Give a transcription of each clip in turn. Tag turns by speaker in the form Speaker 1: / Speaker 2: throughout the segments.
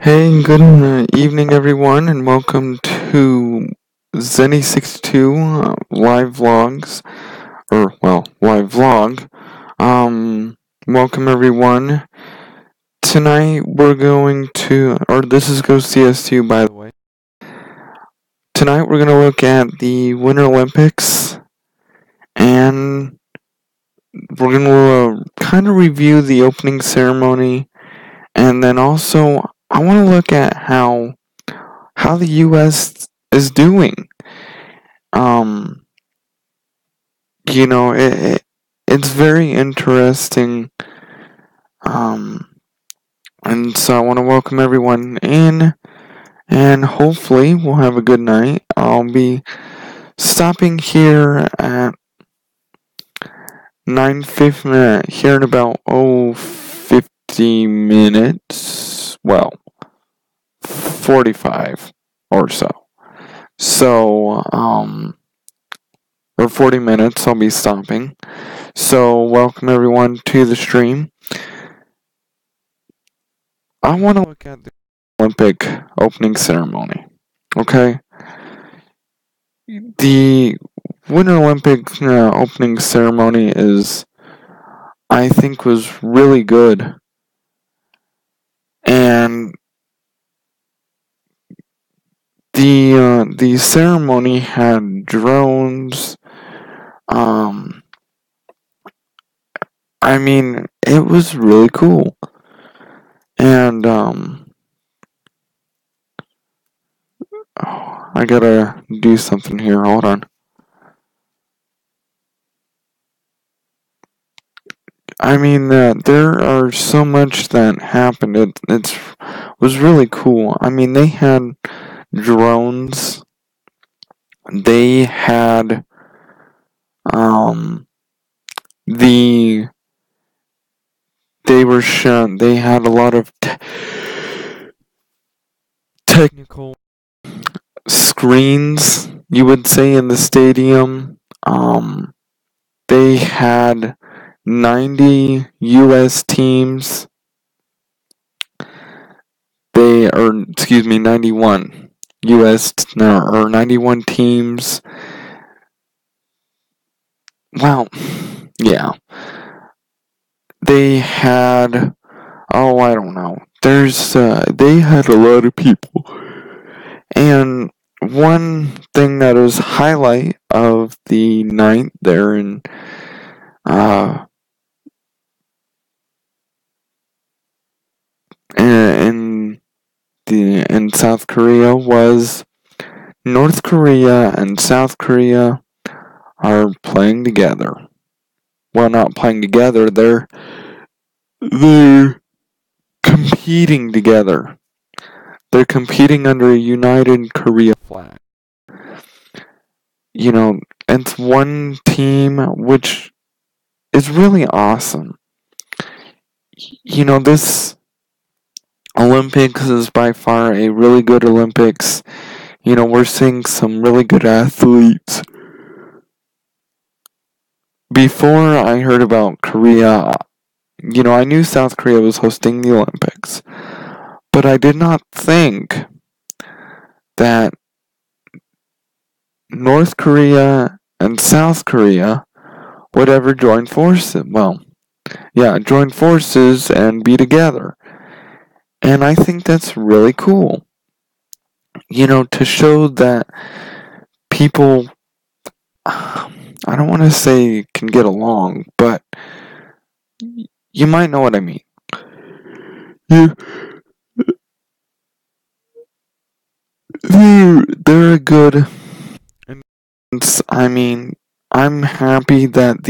Speaker 1: Hey, good evening, everyone, and welcome to Zennie62 live vlogs, live vlog. Welcome, everyone. Tonight we're going to, or this is GoCSU, by the way. Tonight we're going to look at the Winter Olympics, and we're going to kind of review the opening ceremony, and then also I want to look at how the U.S. is doing. Um, it's very interesting. Um, and so I want to welcome everyone in, and hopefully we'll have a good night. I'll be stopping here at 9:50 here in about 50 minutes. Well, 45 or so. So, or 40 minutes, I'll be stopping. So, welcome everyone to the stream. I want to look at the Olympic opening ceremony. Okay? The Winter Olympic opening ceremony I think, was really good. And the ceremony had drones. I mean, it was really cool. And, I gotta do something here. Hold on. I mean, there are so much that happened. It was really cool. I mean, they had drones. They had the they were shown. They had a lot of technical screens, you would say, in the stadium. They had 90 U.S. teams. 91 U.S. or 91 teams. Well, yeah. They had, I don't know. They had a lot of people. And one thing that was highlight of the night there in in South Korea was North Korea and South Korea are playing together. Well, not playing together. They're competing together. They're competing under a United Korea flag. You know, it's one team, which is really awesome. You know, this Olympics is by far a really good Olympics. You know, we're seeing some really good athletes. Before I heard about Korea, you know, I knew South Korea was hosting the Olympics, but I did not think that North Korea and South Korea would ever join forces. Well, yeah, join forces and be together. And I think that's really cool. You know, to show that people, I don't want to say can get along, but you might know what I mean. They're a good. I mean, I'm happy that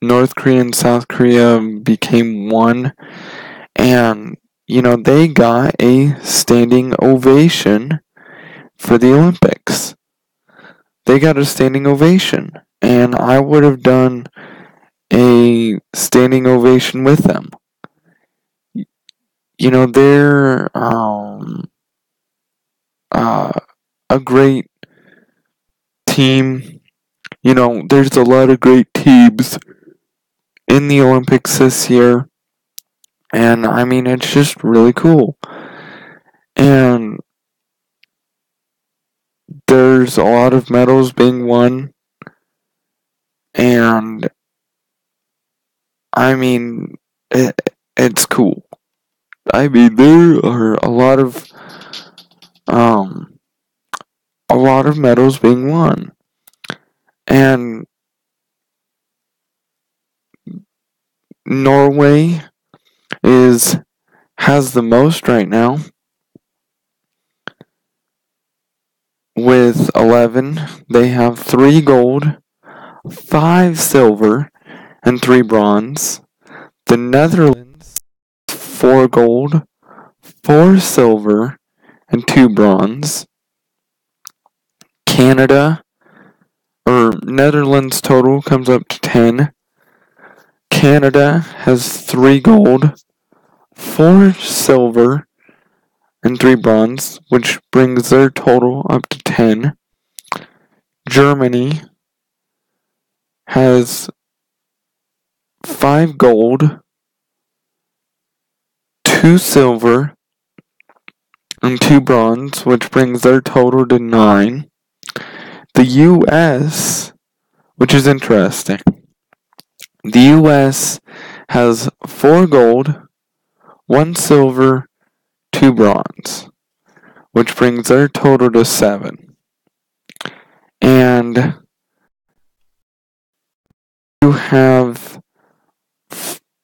Speaker 1: North Korea and South Korea became one, and you know they got a standing ovation for the Olympics. They got a standing ovation, and I would have done a standing ovation with them. You know, they're a great team. You know, there's a lot of great teams in the Olympics this year. And I mean, it's just really cool. And there's a lot of medals being won. And I mean, it's cool. I mean, there are um, a lot of medals being won. And Norway has the most right now with 11. They have 3 gold, 5 silver, and 3 bronze. The Netherlands, 4 gold, 4 silver, and 2 bronze. Canada, or Netherlands total comes up to 10. Canada has 3 gold, 4 silver, and 3 bronze, which brings their total up to 10. Germany has 5 gold, 2 silver, and 2 bronze, which brings their total to 9. The US, which is interesting, the US has 4 gold, 1 silver, 2 bronze, which brings their total to 7. And you have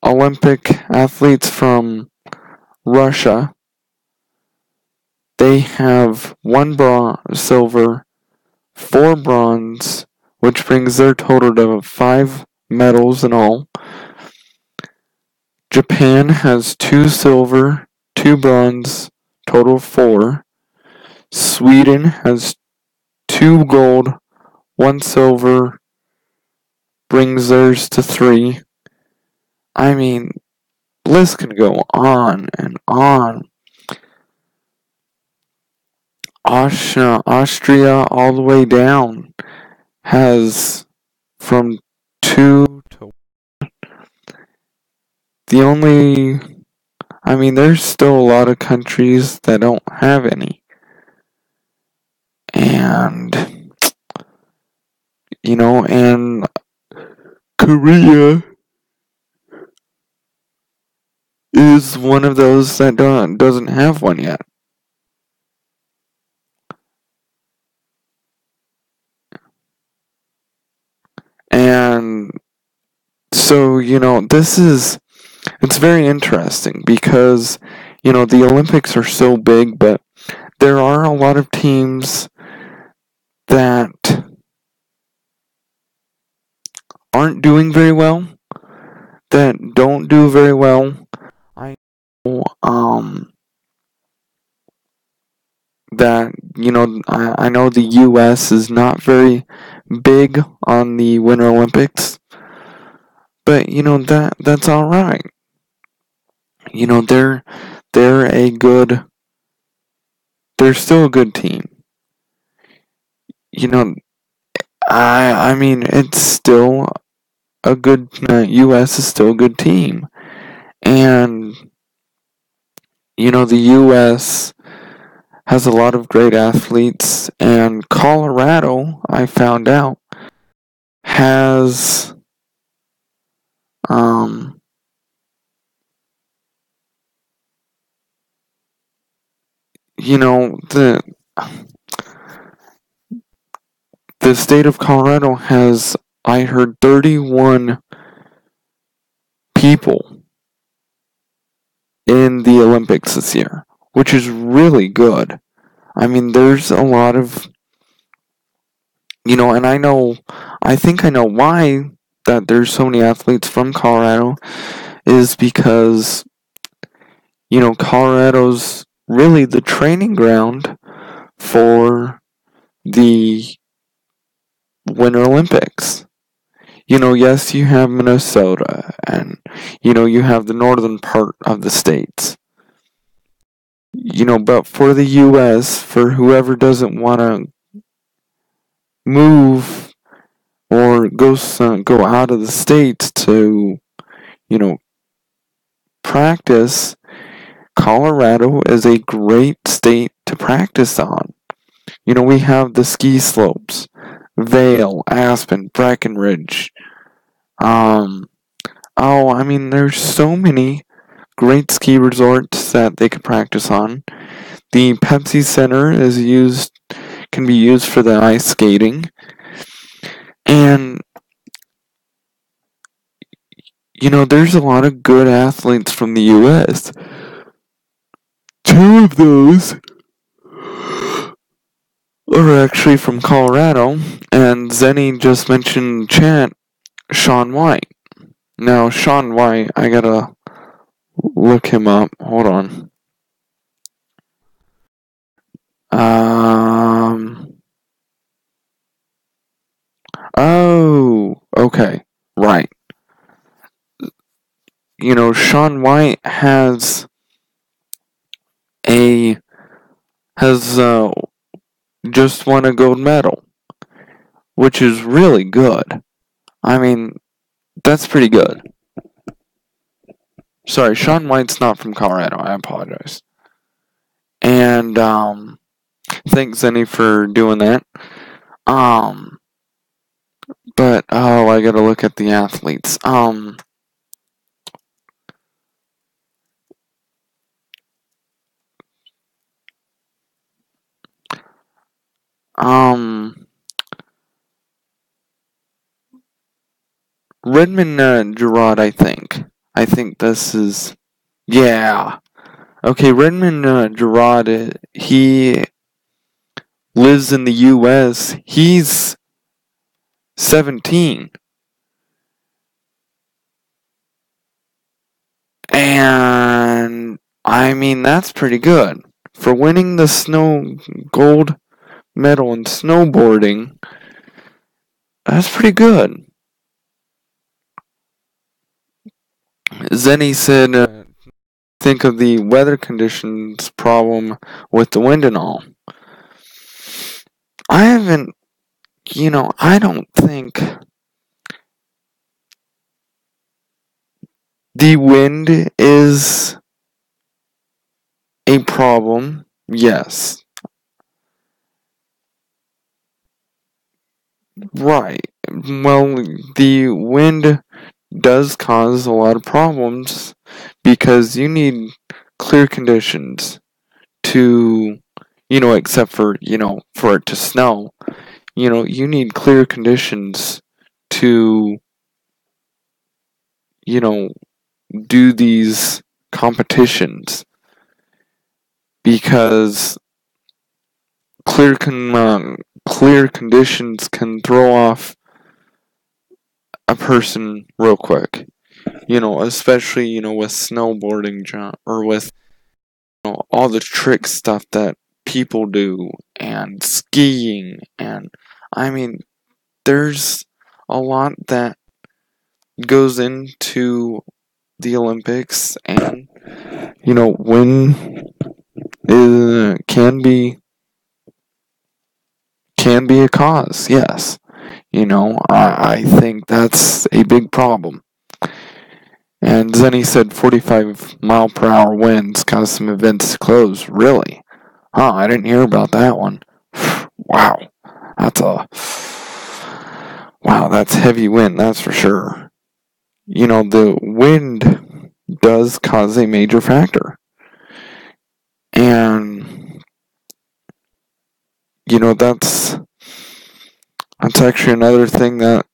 Speaker 1: Olympic athletes from Russia. They have 1 silver, 4 bronze, which brings their total to 5 medals in all. Japan has 2 silver, 2 bronze, total 4. Sweden has 2 gold, 1 silver, brings theirs to 3. I mean, list can go on and on. Austria all the way down has from 2 to 1. There's still a lot of countries that don't have any. And, and Korea is one of those that doesn't have one yet. And so, it's very interesting because, the Olympics are so big, but there are a lot of teams that aren't doing very well, that don't do very well. I know, that, I know the US is not very big on the Winter Olympics, but, that's alright. They're still a good team. It's still a good, US is still a good team. And, the US has a lot of great athletes, and Colorado, I found out, has, the state of Colorado has, I heard, 31 people in the Olympics this year, which is really good. There's a lot of, and I think I know why that there's so many athletes from Colorado is because, Colorado's really the training ground for the Winter Olympics. Yes, you have Minnesota, and, you have the northern part of the states. But for the U.S., for whoever doesn't want to move or go out of the states to practice, Colorado is a great state to practice on. We have the ski slopes, Vail, Aspen, Breckenridge. There's so many great ski resorts that they could practice on. The Pepsi Center can be used for the ice skating. And there's a lot of good athletes from the US. Two of those are actually from Colorado, and Zennie just mentioned Shaun White. Now, Shaun White, I gotta look him up. Hold on. Oh, okay, right. Shaun White has just won a gold medal, which is really good. I mean, that's pretty good. Sorry, Shaun White's not from Colorado. I apologize. And thanks Zennie for doing that. But I gotta look at the athletes. Redmond Gerard, I think. I think this is, yeah. Okay, Redmond Gerard, he lives in the U.S. He's 17. And, that's pretty good. For winning the gold medal in snowboarding, that's pretty good. Zennie said, think of the weather conditions problem with the wind and all. I don't think the wind is a problem. Yes. Right. Well, the wind does cause a lot of problems because you need clear conditions to, except for, for it to snow. You need clear conditions to, do these competitions because clear conditions can throw off a person real quick. Especially with snowboarding or with all the trick stuff that people do and skiing, and there's a lot that goes into the Olympics, and wind can be a cause. Yes, I think that's a big problem. And Zennie said 45-mile-per-hour winds caused some events to close. Really? Huh, I didn't hear about that one. Wow. That's heavy wind, that's for sure. The wind does cause a major factor. And, that's actually another thing that,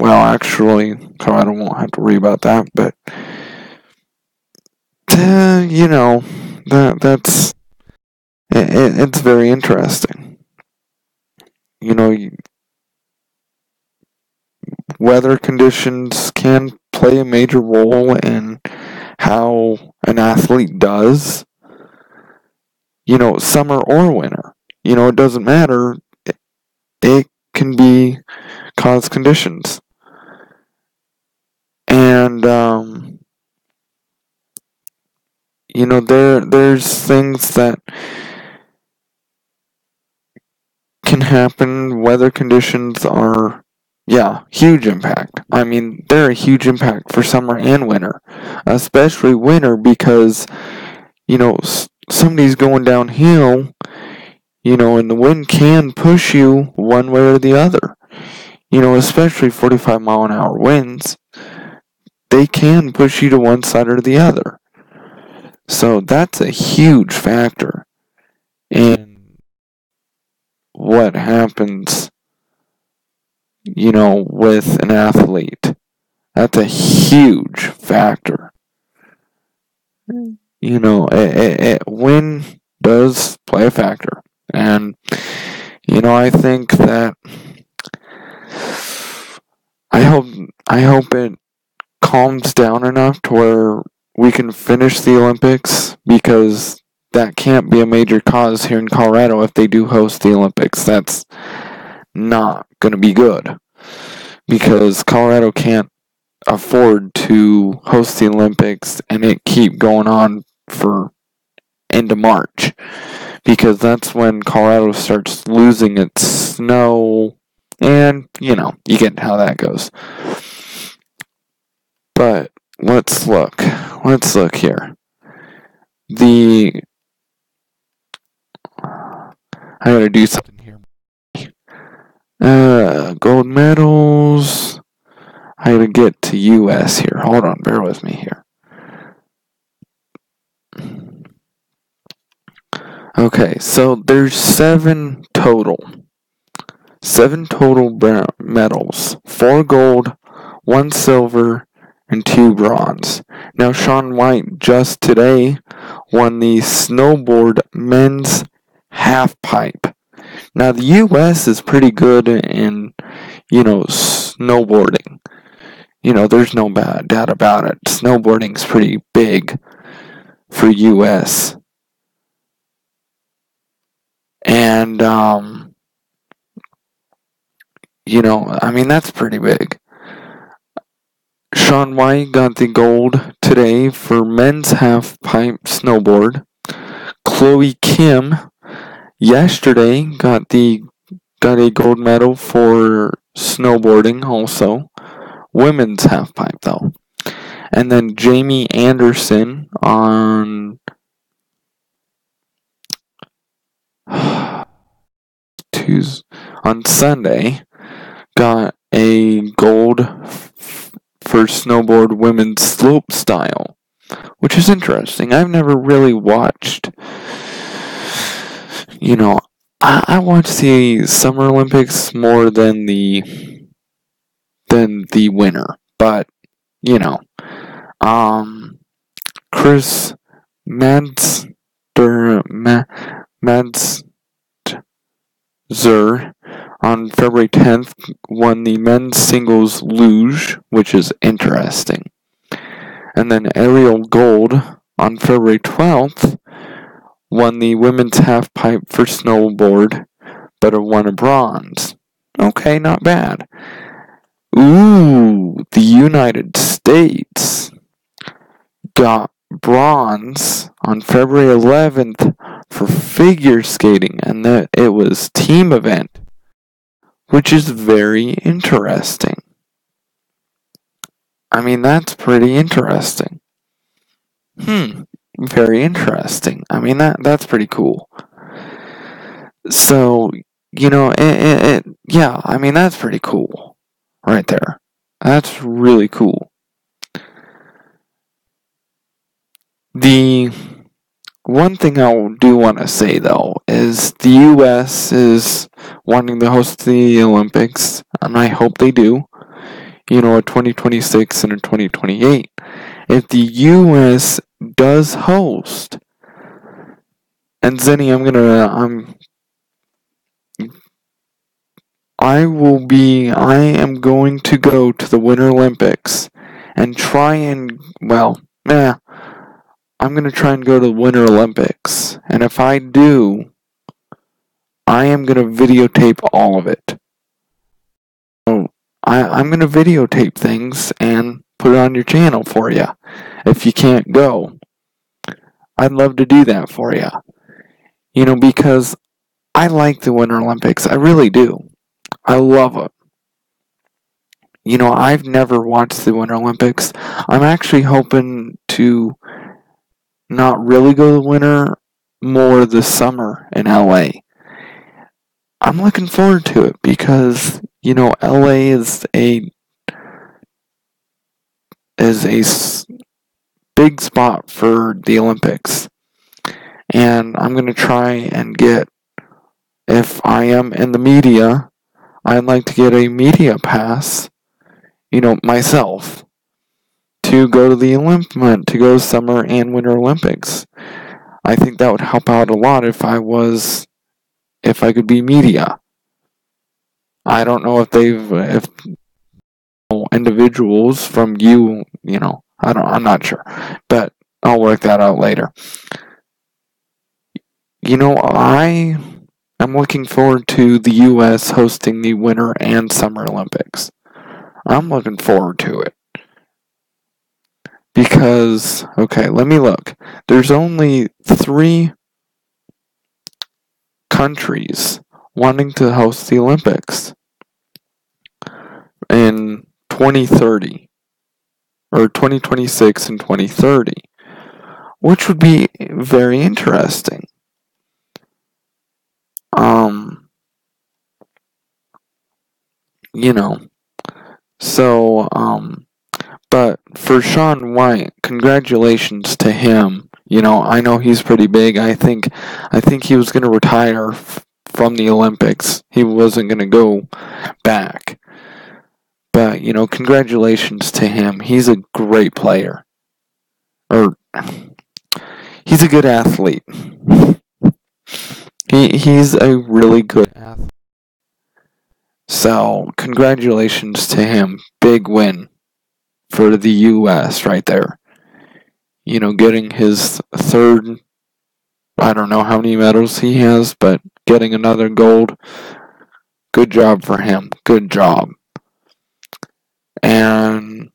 Speaker 1: actually, Colorado won't have to worry about that, but, that's, it's very interesting. Weather conditions can play a major role in how an athlete does, summer or winter. It doesn't matter. It can be cause conditions. And, there's things that can happen. Weather conditions are, Yeah, huge impact. I mean, they're a huge impact for summer and winter. Especially winter because, somebody's going downhill, and the wind can push you one way or the other. Especially 45-mile-an-hour winds. They can push you to one side or the other. So that's a huge factor in what happens, with an athlete. That's a huge factor. Wind does play a factor. And, I think that I hope it calms down enough to where we can finish the Olympics, because that can't be a major cause here in Colorado if they do host the Olympics. That's not going to be good, because Colorado can't afford to host the Olympics and it keep going on for into March, because that's when Colorado starts losing its snow, and you get how that goes. But let's look here. I gotta do something here. Gold medals. I gotta get to US here. Hold on, bear with me here. Okay, so there's 7 total. 7 total medals. 4 gold, 1 silver, and 2 bronze. Now, Shaun White just today won the snowboard men's half pipe. Now, the U.S. is pretty good in, snowboarding. There's no doubt about it. Snowboarding's pretty big for U.S. And, that's pretty big. Shaun White got the gold today for men's half-pipe snowboard. Chloe Kim yesterday got a gold medal for snowboarding also. Women's half-pipe though. And then Jamie Anderson on Sunday got a gold for snowboard women's slope style, which is interesting. I've never really watched, I watch the Summer Olympics more than the winter, but Chris Madzer on February 10th won the men's singles luge, which is interesting. And then Ariel Gold on February 12th won the women's half-pipe for snowboard, but won a bronze. Okay, not bad. Ooh, the United States got bronze on February 11th for figure skating, and that it was team event, which is very interesting. That's pretty interesting. Very interesting. That's pretty cool. So, that's pretty cool. Right there. That's really cool. The one thing I do want to say, though, is the U.S. is wanting to host the Olympics, and I hope they do. A 2026 and a 2028. If the U.S. does host, and Zennie, I am going to go to the Winter Olympics and I'm going to try and go to the Winter Olympics. And if I do, I am going to videotape all of it. So I'm going to videotape things and put it on your channel for you. If you can't go, I'd love to do that for you. Because I like the Winter Olympics. I really do. I love it. I've never watched the Winter Olympics. I'm actually hoping to not really go to the winter, more the summer in LA. I'm looking forward to it because, LA is a big spot for the Olympics. And I'm going to try and if I am in the media, I'd like to get a media pass, myself, to go to the to go to Summer and Winter Olympics. I think that would help out a lot if I could be media. I don't know if individuals from I'm not sure, but I'll work that out later. I am looking forward to the U.S. hosting the Winter and Summer Olympics. I'm looking forward to it. Because, okay, let me look. There's only 3 countries wanting to host the Olympics in 2030, or 2026 and 2030, which would be very interesting. So, but for Shaun White, congratulations to him. I know he's pretty big. I think he was going to retire from the Olympics. He wasn't going to go back. But, congratulations to him. He's a great player. Or, he's a good athlete. He's a really good athlete. So, congratulations to him. Big win for the U.S. right there. Getting his third, I don't know how many medals he has, but getting another gold. Good job for him. Good job. And,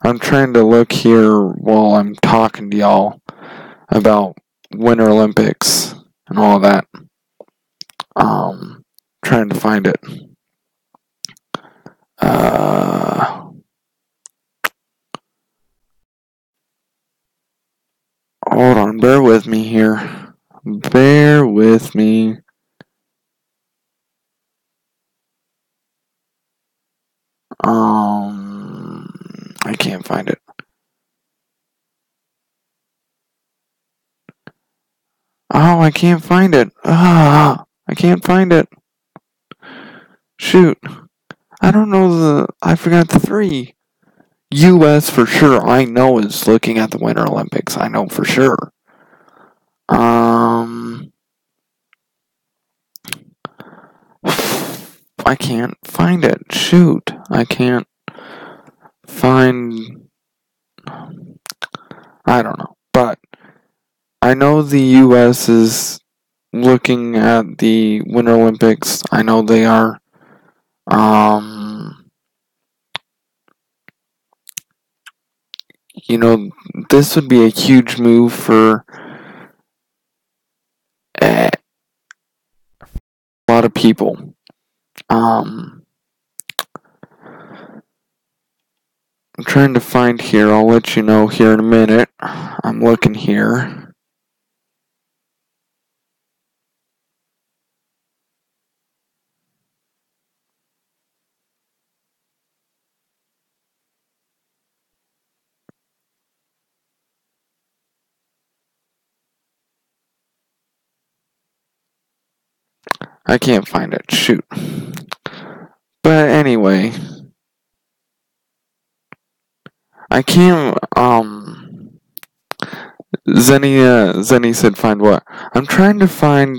Speaker 1: I'm trying to look here while I'm talking to y'all about Winter Olympics and all that. Trying to find it. Hold on, bear with me here. Bear with me. I can't find it. Oh, I can't find it. I can't find it. Shoot. I don't know I forgot the 3. U.S. for sure, I know, is looking at the Winter Olympics. I know for sure. I can't find it. Shoot. I can't find. I don't know. But I know the U.S. is looking at the Winter Olympics. I know they are. This would be a huge move for a lot of people. I'm trying to find here. I'll let you know here in a minute. I'm looking here. I can't find it. Shoot. But anyway, I can't. Zennie said find what? I'm trying to find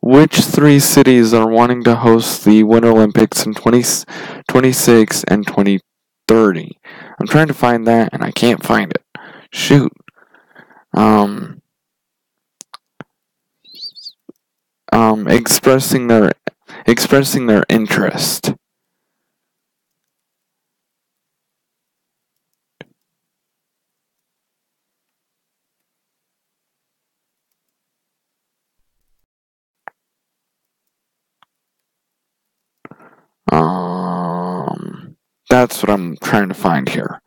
Speaker 1: which 3 cities are wanting to host the Winter Olympics in 2026 and 2030. I'm trying to find that and I can't find it. Shoot. Expressing their interest. That's what I'm trying to find here.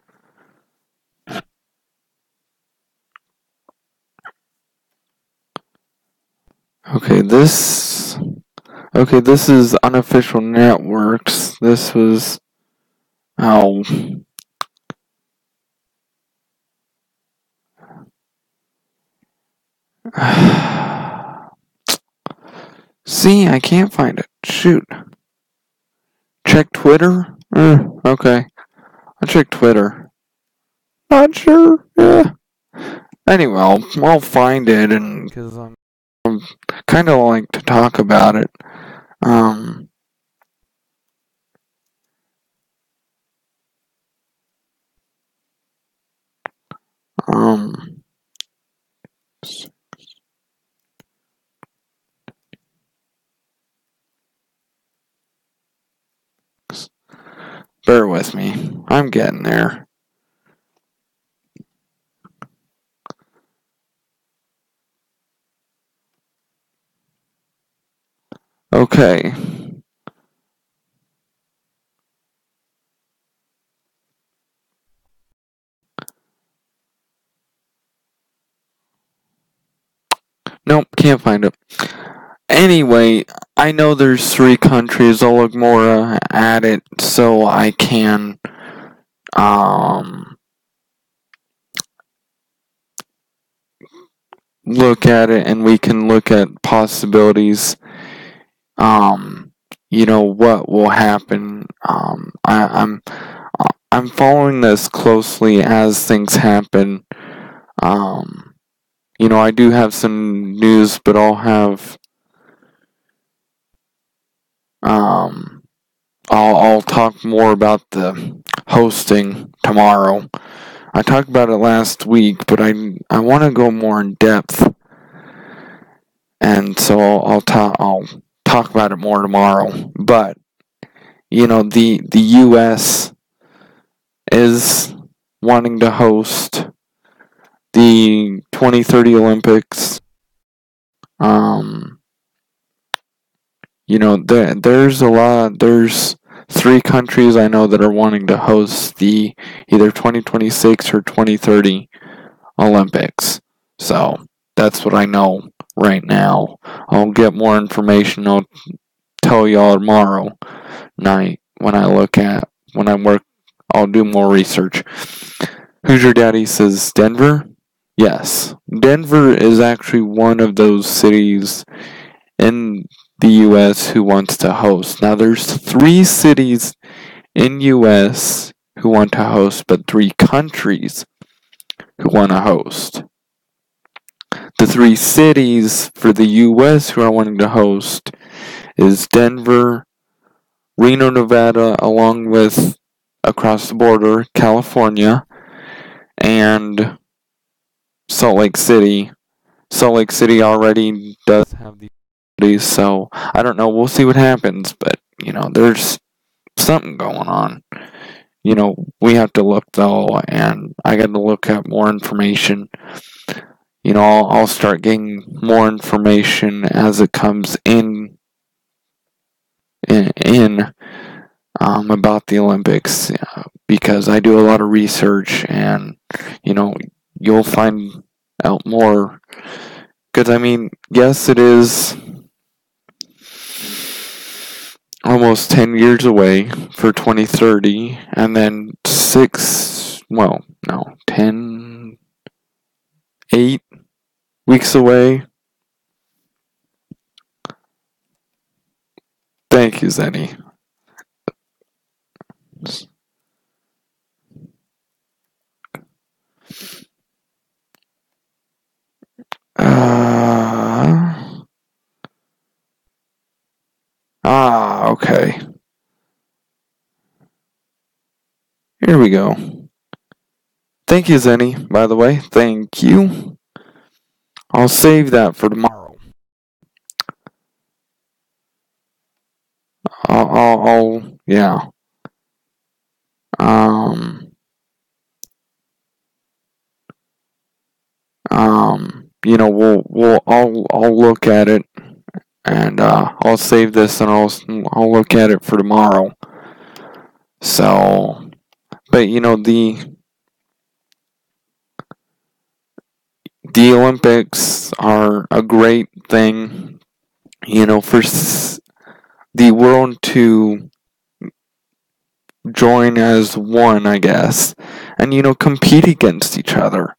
Speaker 1: Okay, this is unofficial networks. This was see, I can't find it. Shoot. Check Twitter? Okay. I'll check Twitter. Not sure. Yeah. Anyway, I'll find it, and because I'm kind of like to talk about it. Bear with me. I'm getting there. Okay. Nope, can't find it. Anyway, I know there's 3 countries. I'll look more at it so I can look at it, and we can look at possibilities. What will happen. I'm following this closely as things happen. I do have some news, but I'll talk more about the hosting tomorrow. I talked about it last week, but I want to go more in depth, and so I'll talk about it more tomorrow. But the U.S. is wanting to host the 2030 Olympics. There's 3 countries I know that are wanting to host the either 2026 or 2030 Olympics. So that's what I know right now. I'll get more information. I'll tell y'all tomorrow night when I work. I'll do more research. Who's Your Daddy says Denver? Yes. Denver is actually one of those cities in the U.S. who wants to host. Now, there's 3 cities in U.S. who want to host, but 3 countries who want to host. The 3 cities for the U.S. who are wanting to host is Denver, Reno, Nevada, along with across the border, California, and Salt Lake City. Salt Lake City already does have the abilities, so I don't know. We'll see what happens, but there's something going on. We have to look though, and I got to look at more information. I'll start getting more information as it comes in about the Olympics, because I do a lot of research, and you'll find out more. Because yes, it is almost 10 years away for 2030, and then 8 weeks away. Thank you, Zennie. Okay. Here we go. Thank you, Zennie, by the way. Thank you. I'll save that for tomorrow. Yeah. I'll look at it, and I'll save this, and I'll look at it for tomorrow. So, but the Olympics are a great thing, for the world to join as one, I guess, and compete against each other.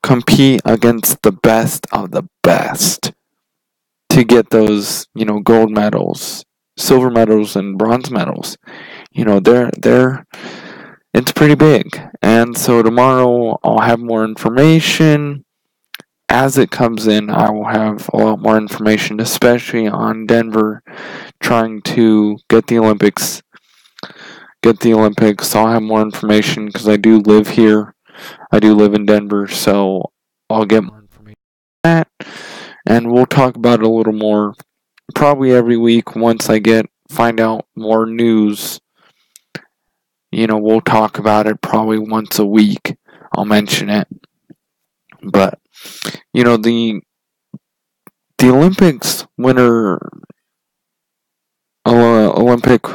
Speaker 1: Compete against the best of the best to get those, gold medals, silver medals, and bronze medals. They're it's pretty big. And so tomorrow I'll have more information. As it comes in, I will have a lot more information, especially on Denver trying to get the Olympics. I'll have more information because I do live here. I do live in Denver, so I'll get more information on that. And we'll talk about it a little more probably every week once I find out more news. We'll talk about it probably once a week. I'll mention it. But the Olympics winter Olympic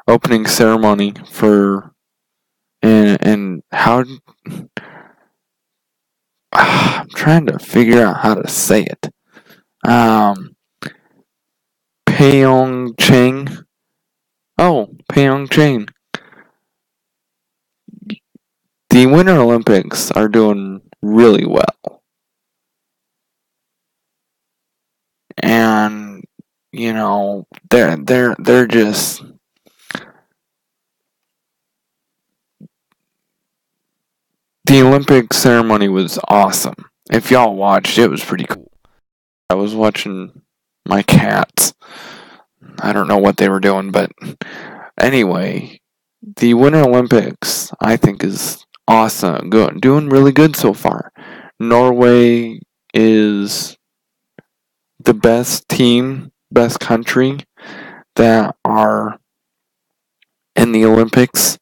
Speaker 1: opening ceremony for and how I'm trying to figure out how to say it. Pyeongchang. Oh, Pyeongchang. The Winter Olympics are doing really well. And they're just the Olympic ceremony was awesome. If y'all watched, it was pretty cool. I was watching my cats. I don't know what they were doing, but anyway, the Winter Olympics I think is awesome. Doing really good so far. Norway is the best country that are in the Olympics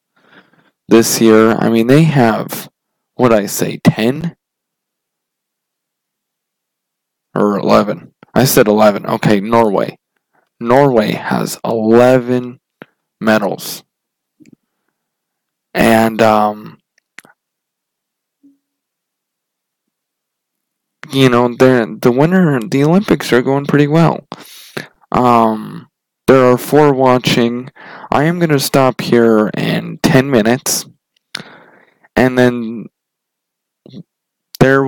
Speaker 1: this year. I mean, they have, 10 or 11? I said 11. Okay, Norway. Norway has 11 medals. And, the Olympics are going pretty well. There are 4 watching. I am going to stop here in 10 minutes. And then there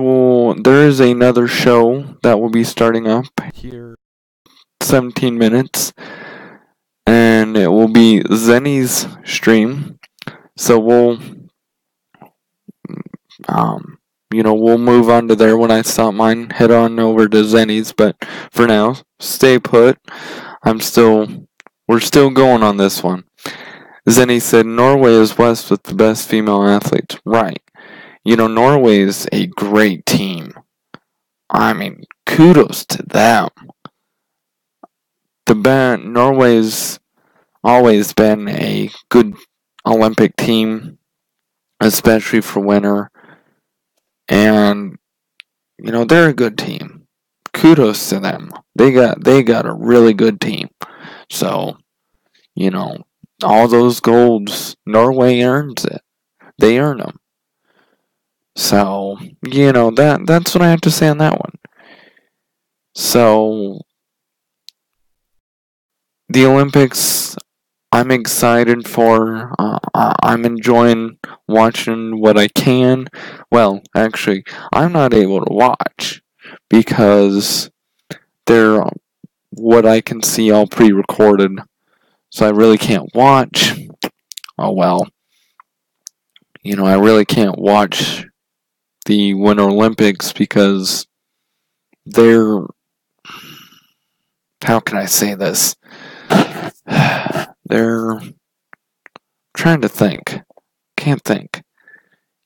Speaker 1: is another show that will be starting up here 17 minutes. And it will be Zennie's stream. So we'll move on to there when I stop mine. Head on over to Zennie's, but for now, stay put. We're still going on this one. Zennie said Norway is blessed with the best female athletes. Right. Norway is a great team. I mean, kudos to them. Norway's always been a good Olympic team, especially for winter. And they're a good team. Kudos to them. They got a really good team. So, all those golds, Norway earns it. They earn them. So, that's what I have to say on that one. So, the Olympics, I'm excited for. I'm enjoying watching what I can. Well, actually, I'm not able to watch because they're what I can see all pre-recorded. So I really can't watch. Oh well. I really can't watch the Winter Olympics because they're, how can I say this? They're trying to think. Can't think.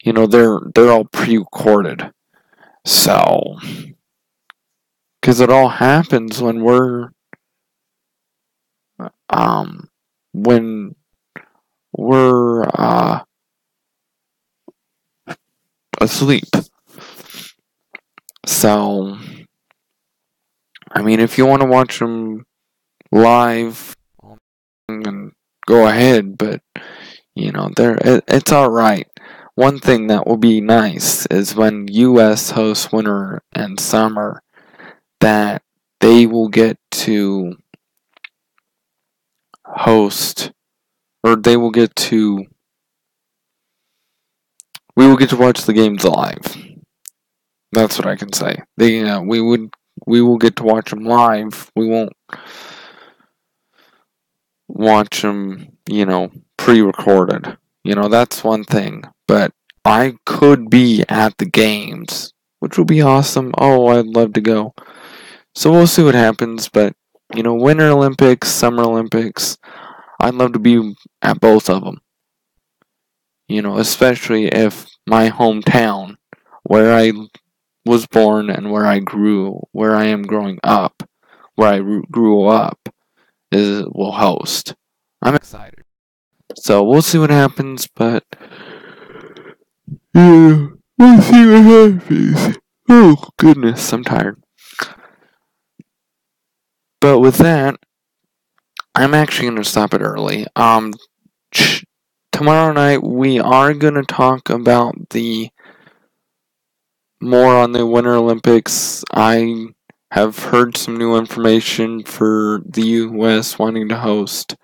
Speaker 1: They're all pre-recorded. So, because it all happens when we're asleep. So, I mean, if you want to watch them live, go ahead, but it's all right. One thing that will be nice is when U.S. hosts winter and summer, that they will get to host, or they will get to, we will get to watch the games live. That's what I can say. We will get to watch them live. We won't watch them, pre-recorded. That's one thing. But I could be at the games, which will be awesome. Oh, I'd love to go. So we'll see what happens. But, Winter Olympics, Summer Olympics, I'd love to be at both of them. Especially if my hometown, where I was born and where I am growing up, where I grew up, will host. I'm excited. So we'll see what happens, but yeah, we'll see what happens. Oh goodness, I'm tired. But with that, I'm actually gonna stop it early. Tomorrow night we are gonna talk about more on the Winter Olympics. I have heard some new information for the U.S. wanting to host.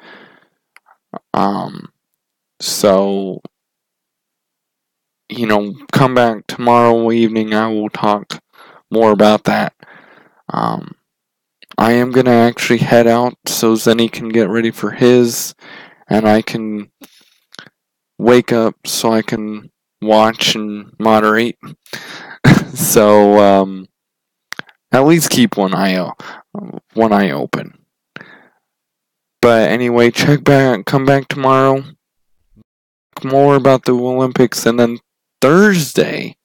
Speaker 1: So, come back tomorrow evening. I will talk more about that. I am gonna actually head out so Zennie can get ready for his, and I can wake up so I can watch and moderate. So, at least keep one eye open. But anyway, come back tomorrow. More about the Olympics, and then Thursday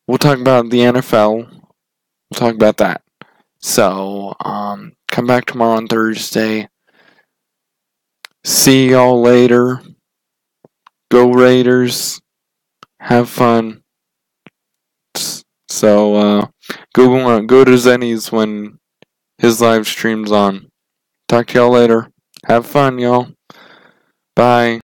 Speaker 1: we'll talk about the NFL. We'll talk about that. So, come back tomorrow on Thursday. See y'all later. Go Raiders. Have fun. So, go to Zennie's when his live stream's on. Talk to y'all later. Have fun, y'all. Bye.